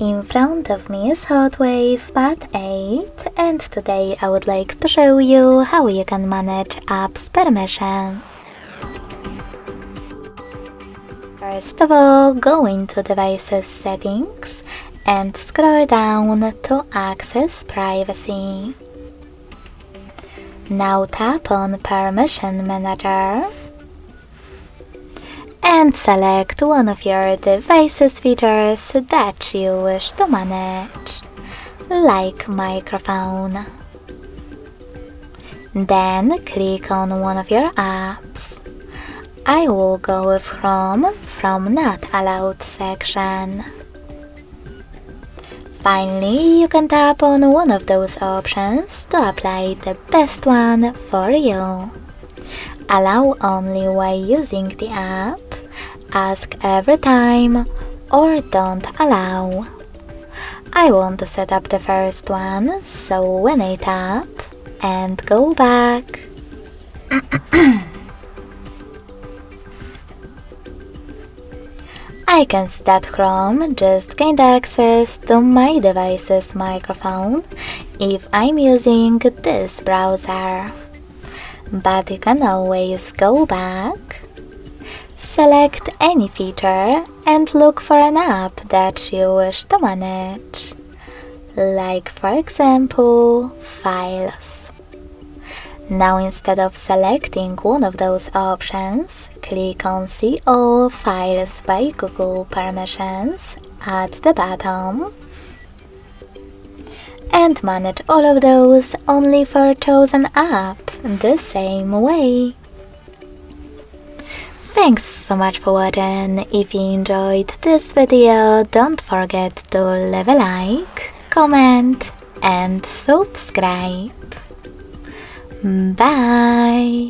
In front of me is HOTWAV Pad 8, and today I would like to show you how you can manage apps permissions. First of all, go into Devices Settings and scroll down to Access Privacy. Now tap on Permission Manager and select one of your device's features that you wish to manage, like microphone. Then click on one of your apps. I will go with Chrome from Not Allowed section. Finally, you can tap on one of those options to apply the best one for you. Allow only while using the app, ask every time, or don't allow. I want to set up the first one, so when I tap and go back, I can see that Chrome just gained access to my device's microphone if I'm using this browser. But you can always go back, select any feature and look for an app that you wish to manage, like for example, Files. Now instead of selecting one of those options, click on See All Files by Google Permissions at the bottom and manage all of those only for chosen app the same way. Thanks so much for watching. If you enjoyed this video, don't forget to leave a like, comment and subscribe. Bye!